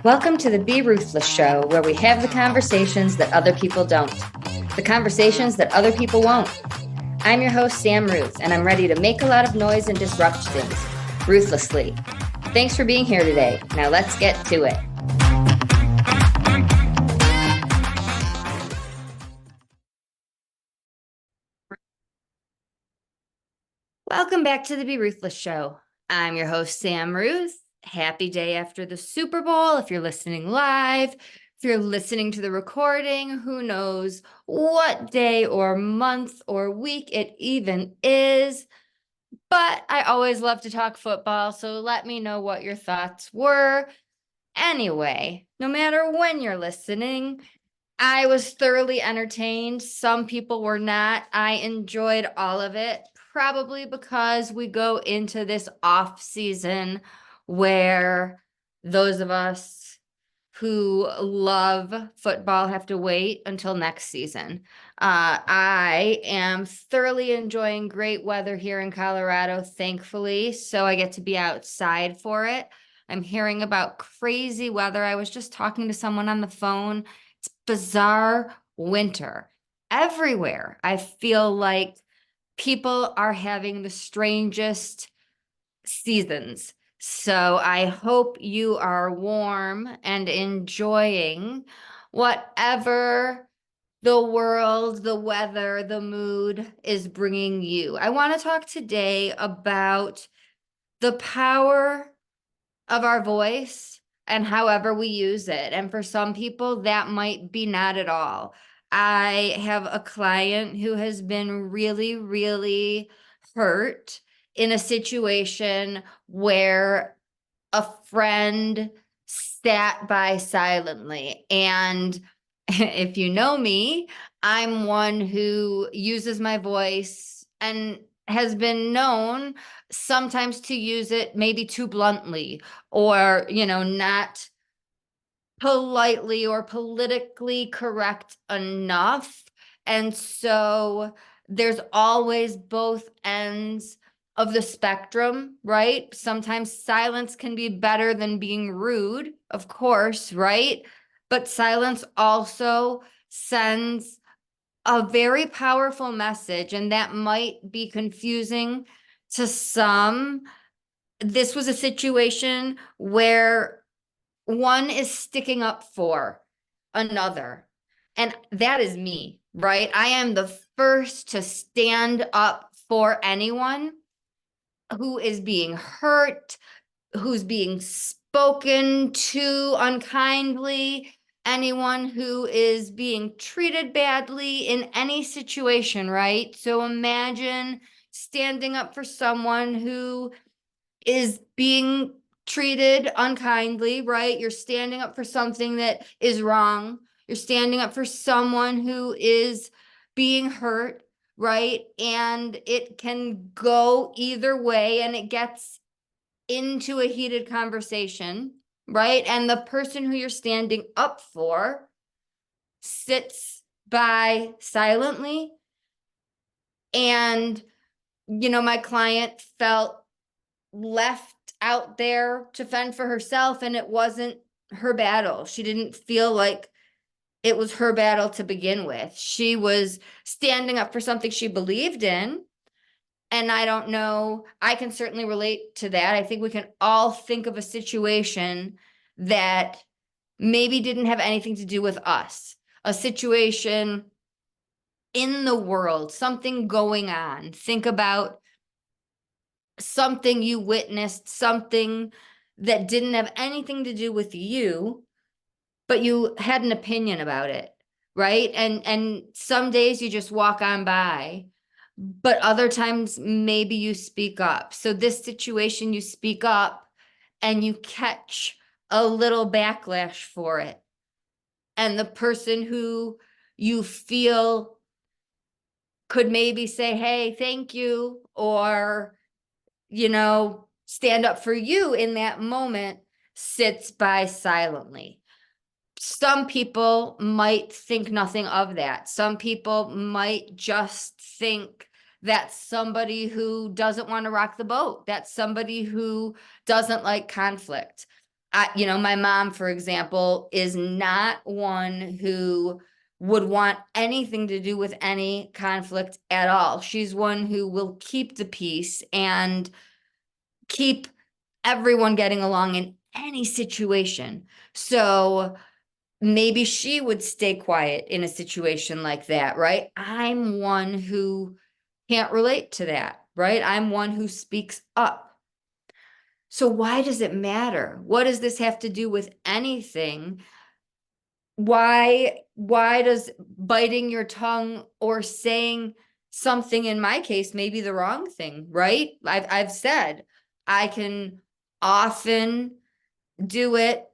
Welcome to the Be Ruthless Show, where we have the conversations that other people don't, the conversations that other people won't. I'm your host, Sam Ruth, and I'm ready to make a lot of noise and disrupt things, ruthlessly. Thanks for being here today. Now let's get to it. Welcome back to the Be Ruthless Show. I'm your host, Sam Ruth. Happy day after the Super Bowl. If you're listening live, if you're listening to the recording, who knows what day or month or week it even is. But I always love to talk football, so let me know what your thoughts were. Anyway, no matter when you're listening, I was thoroughly entertained. Some people were not. I enjoyed all of it, probably because we go into this off season where those of us who love football have to wait until next season. I am thoroughly enjoying great weather here in Colorado, thankfully, so I get to be outside for it. I'm hearing about crazy weather. I was just talking to someone on the phone. It's bizarre winter everywhere. I feel like people are having the strangest seasons. So I hope you are warm and enjoying whatever the world, the weather, the mood is bringing you. I want to talk today about the power of our voice and however we use it. And for some people, that might be not at all. I have a client who has been really, really hurt in a situation where a friend sat by silently. And if you know me, I'm one who uses my voice and has been known sometimes to use it maybe too bluntly or, not politely or politically correct enough. And so there's always both ends of the spectrum, right? Sometimes silence can be better than being rude, of course, right? But silence also sends a very powerful message, and that might be confusing to some. This was a situation where one is sticking up for another, and that is me, right? I am the first to stand up for anyone who is being hurt, who's being spoken to unkindly, anyone who is being treated badly in any situation, right? So imagine standing up for someone who is being treated unkindly, right? You're standing up for something that is wrong. You're standing up for someone who is being hurt, right? And it can go either way, and it gets into a heated conversation, right? And the person who you're standing up for sits by silently. And, my client felt left out there to fend for herself, and it wasn't her battle. She didn't feel like it was her battle to begin with. She was standing up for something she believed in. And I don't know, I can certainly relate to that. I think we can all think of a situation that maybe didn't have anything to do with us, a situation in the world, something going on. Think about something you witnessed, something that didn't have anything to do with you, but you had an opinion about it, right? And some days you just walk on by, but other times maybe you speak up. So this situation, you speak up and you catch a little backlash for it. And the person who you feel could maybe say, hey, thank you, or, stand up for you in that moment, sits by silently. Some people might think nothing of that. Some people might just think that's somebody who doesn't want to rock the boat. That's somebody who doesn't like conflict. My mom, for example, is not one who would want anything to do with any conflict at all. She's one who will keep the peace and keep everyone getting along in any situation. So maybe she would stay quiet in a situation like that, right? I'm one who can't relate to that, right? I'm one who speaks up. So why does it matter? What does this have to do with anything? Why does biting your tongue or saying something, in my case, maybe the wrong thing, right? I've said I can often do it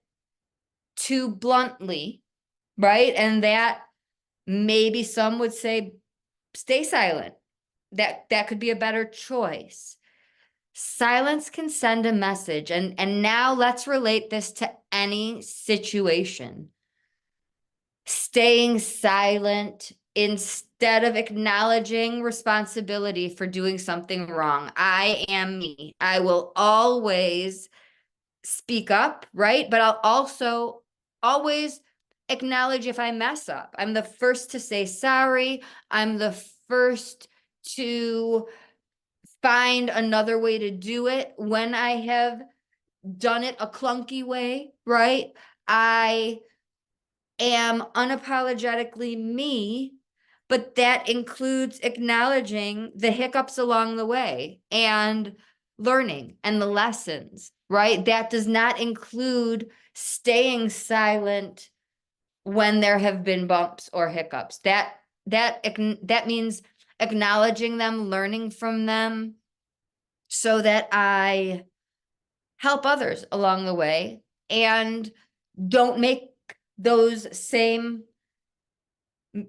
too bluntly, right? And that maybe some would say stay silent. That could be a better choice. Silence can send a message. And now let's relate this to any situation. Staying silent instead of acknowledging responsibility for doing something wrong. I am me. I will always speak up, right? But I'll also always acknowledge if I mess up. I'm the first to say sorry. I'm the first to find another way to do it when I have done it a clunky way, right? I am unapologetically me, but that includes acknowledging the hiccups along the way and learning and the lessons, right? That does not include staying silent when there have been bumps or hiccups. That means acknowledging them, learning from them, so that I help others along the way and don't make those same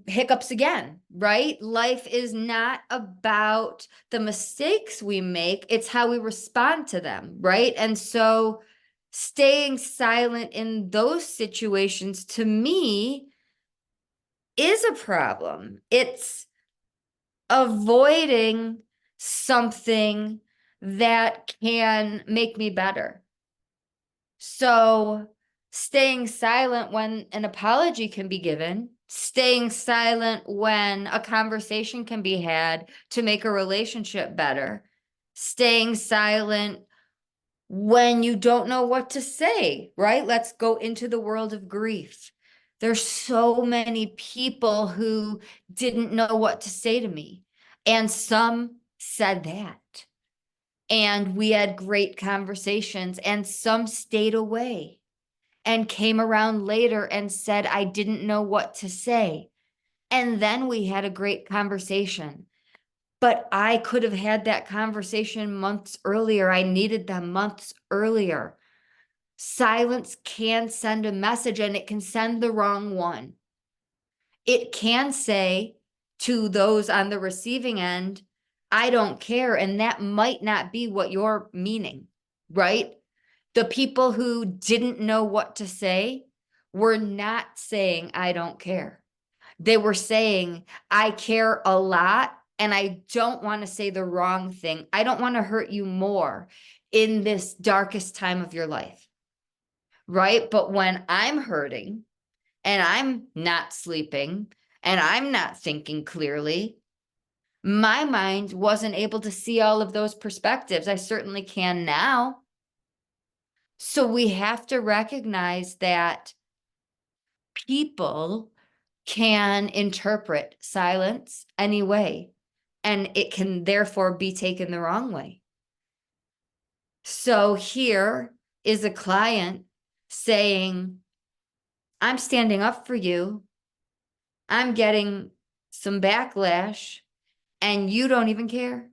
hiccups again, right? Life is not about the mistakes we make, it's how we respond to them, right? And so staying silent in those situations, to me, is a problem. It's avoiding something that can make me better. So staying silent when an apology can be given, staying silent when a conversation can be had to make a relationship better, staying silent when you don't know what to say, right? Let's go into the world of grief. There's so many people who didn't know what to say to me, and some said that. And we had great conversations, and some stayed away and came around later and said, I didn't know what to say. And then we had a great conversation. But I could have had that conversation months earlier. I needed them months earlier. Silence can send a message, and it can send the wrong one. It can say to those on the receiving end, I don't care. And that might not be what you're meaning, right? The people who didn't know what to say were not saying, I don't care. They were saying, I care a lot, and I don't want to say the wrong thing. I don't want to hurt you more in this darkest time of your life, right? But when I'm hurting and I'm not sleeping and I'm not thinking clearly, my mind wasn't able to see all of those perspectives. I certainly can now. So we have to recognize that people can interpret silence anyway, and it can therefore be taken the wrong way. So here is a client saying, I'm standing up for you. I'm getting some backlash, and you don't even care.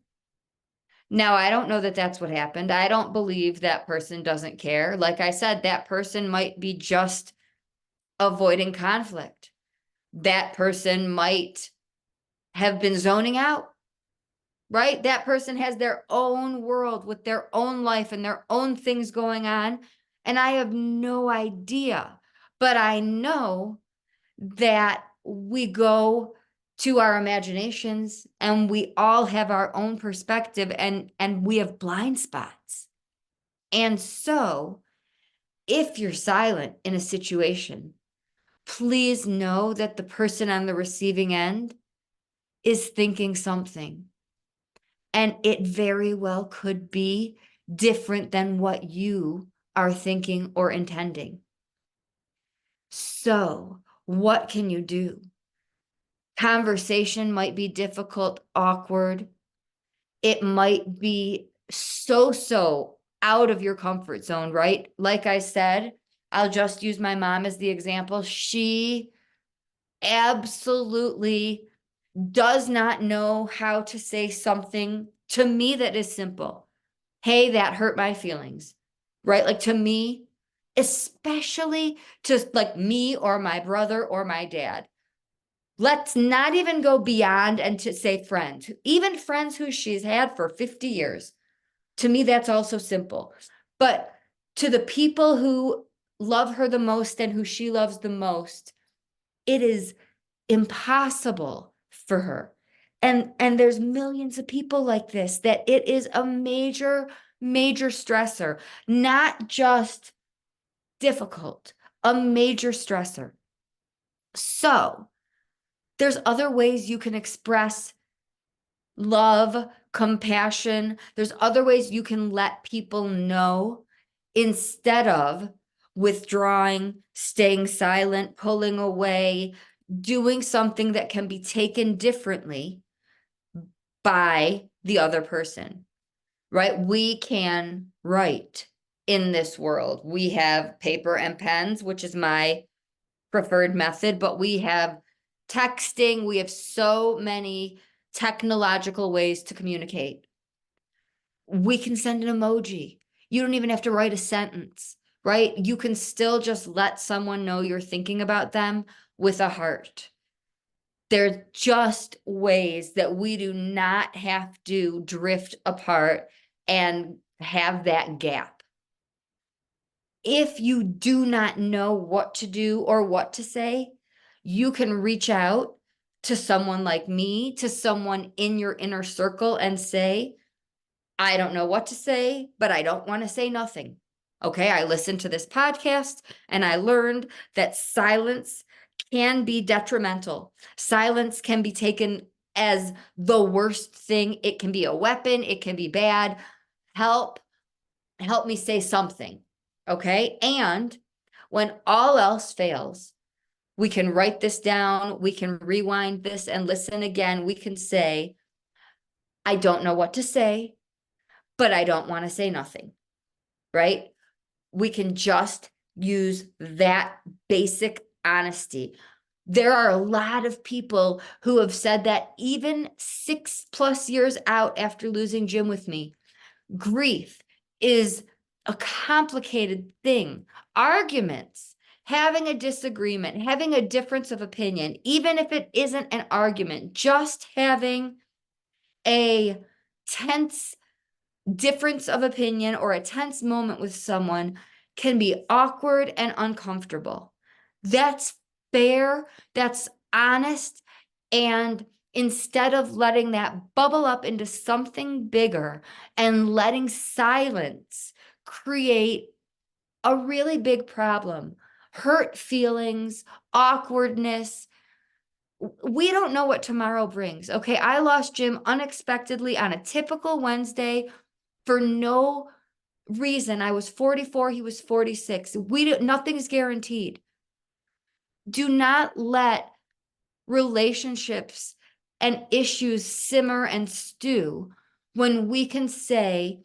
Now, I don't know that that's what happened. I don't believe that person doesn't care. Like I said, that person might be just avoiding conflict. That person might have been zoning out, right? That person has their own world with their own life and their own things going on. And I have no idea, but I know that we go to our imaginations and we all have our own perspective, and we have blind spots. And so If you're silent in a situation, please know that the person on the receiving end is thinking something. And it very well could be different than what you are thinking or intending. So, what can you do? Conversation might be difficult, awkward. It might be so out of your comfort zone, right? Like I said, I'll just use my mom as the example. She absolutely does not know how to say something to me that is simple. Hey, that hurt my feelings, right? Like to me, especially to like me or my brother or my dad. Let's not even go beyond and to say friends, even friends who she's had for 50 years. To me, that's also simple. But to the people who love her the most and who she loves the most, it is impossible for her. And there's millions of people like this, that it is a major stressor, not just difficult, a major stressor. So there's other ways you can express love, compassion. There's other ways you can let people know instead of withdrawing, staying silent, pulling away, doing something that can be taken differently by the other person, right? We can write in this world. We have paper and pens, which is my preferred method, but we have texting. We have so many technological ways to communicate. We can send an emoji. You don't even have to write a sentence, right? You can still just let someone know you're thinking about them with a heart. There's just ways that we do not have to drift apart and have that gap. If you do not know what to do or what to say, you can reach out to someone like me, to someone in your inner circle and say, I don't know what to say, but I don't want to say nothing. Okay, I listened to this podcast and I learned that silence can be detrimental. Silence can be taken as the worst thing. It can be a weapon, it can be bad. Help me say something. Okay, and when all else fails, we can write this down, we can rewind this and listen again. We can say, I don't know what to say, but I don't want to say nothing, right? We can just use that basic honesty. There are a lot of people who have said that even 6+ years out after losing Jim with me. Grief is a complicated thing. Arguments, having a disagreement, having a difference of opinion, even if it isn't an argument, just having a tense difference of opinion or a tense moment with someone can be awkward and uncomfortable. That's fair, that's honest, and instead of letting that bubble up into something bigger and letting silence create a really big problem, hurt feelings, awkwardness, we don't know what tomorrow brings. Okay, I lost Jim unexpectedly on a typical Wednesday for no reason. I was 44, he was 46. Nothing's guaranteed. Do not let relationships and issues simmer and stew when we can say,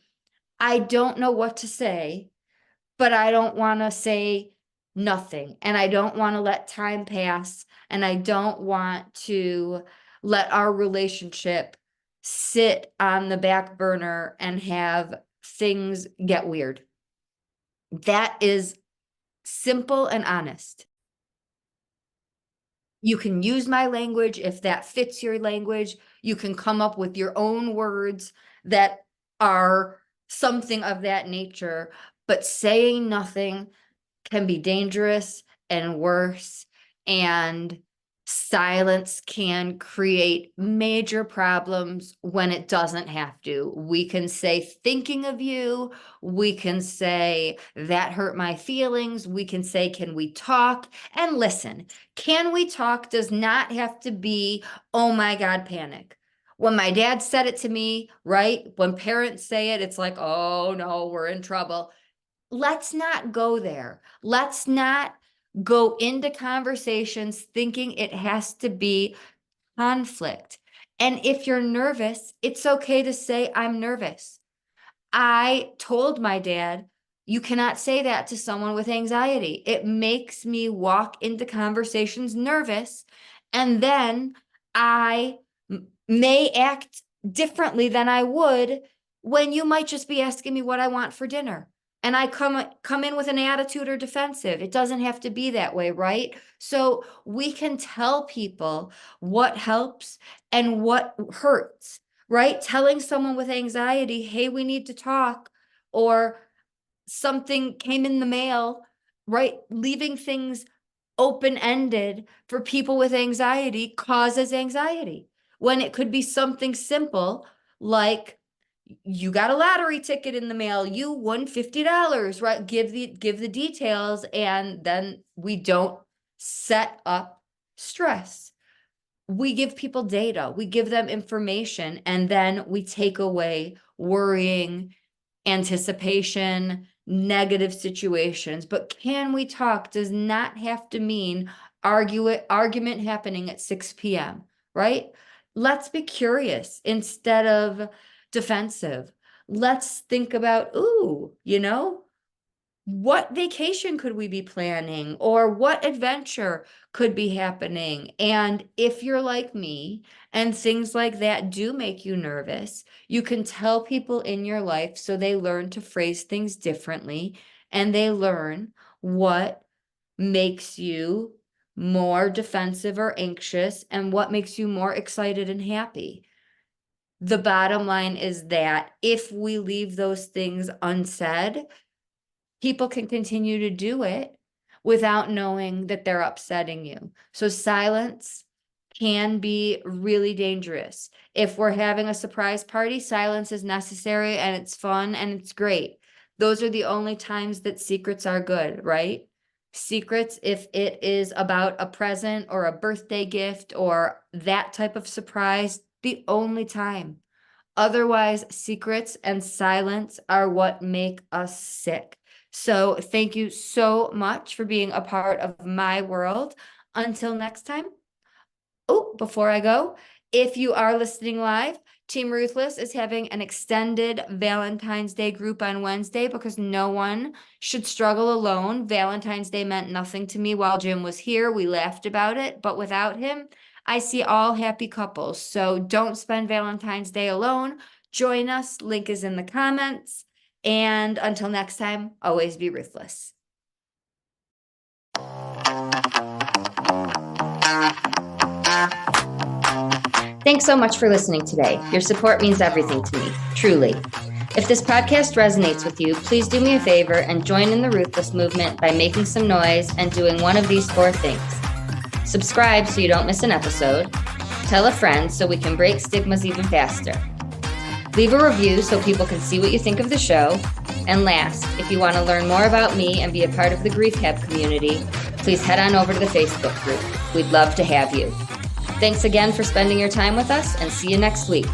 I don't know what to say, but I don't want to say nothing. And I don't want to let time pass. And I don't want to let our relationship sit on the back burner and have things get weird. That is simple and honest. You can use my language if that fits your language. You can come up with your own words that are something of that nature, but saying nothing can be dangerous and worse. And Silence can create major problems when it doesn't have to. We can say, thinking of you. We can say, that hurt my feelings. We can say, can we talk? And listen, can we talk does not have to be, oh my God, panic. When my dad said it to me, right? When parents say it, it's like, oh no, we're in trouble. Let's not go there. Let's not go into conversations thinking it has to be conflict. And if you're nervous, it's okay to say, I'm nervous. I told my dad, you cannot say that to someone with anxiety. It makes me walk into conversations nervous, and then I may act differently than I would when you might just be asking me what I want for dinner. And I come in with an attitude or defensive. It doesn't have to be that way, right? So we can tell people what helps and what hurts, right? Telling someone with anxiety, hey, we need to talk, or something came in the mail, right? Leaving things open-ended for people with anxiety causes anxiety, when it could be something simple like, you got a lottery ticket in the mail, you won $50, right? Give the details, and then we don't set up stress. We give people data, we give them information, and then we take away worrying, anticipation, negative situations. But can we talk does not have to mean argument happening at 6 p.m., right? Let's be curious instead of defensive. Let's think about, ooh, what vacation could we be planning, or what adventure could be happening? And if you're like me and things like that do make you nervous, you can tell people in your life so they learn to phrase things differently, and they learn what makes you more defensive or anxious and what makes you more excited and happy. The bottom line is that if we leave those things unsaid, people can continue to do it without knowing that they're upsetting you. So silence can be really dangerous. If we're having a surprise party, silence is necessary, and it's fun and it's great. Those are the only times that secrets are good, right? Secrets, if it is about a present or a birthday gift or that type of surprise, the only time. Otherwise, secrets and silence are what make us sick. So thank you so much for being a part of my world. Until next time. Oh, before I go, if you are listening live, Team Ruthless is having an extended Valentine's Day group on Wednesday, because no one should struggle alone. Valentine's Day meant nothing to me while Jim was here. We laughed about it, but without him, I see all happy couples. So don't spend Valentine's Day alone. Join us. Link is in the comments. And until next time, always be ruthless. Thanks so much for listening today. Your support means everything to me, truly. If this podcast resonates with you, please do me a favor and join in the Ruthless movement by making some noise and doing one of these 4 things. Subscribe so you don't miss an episode. Tell a friend so we can break stigmas even faster. Leave a review so people can see what you think of the show. And last, if you want to learn more about me and be a part of the Griefhab community, please head on over to the Facebook group. We'd love to have you. Thanks again for spending your time with us, and see you next week.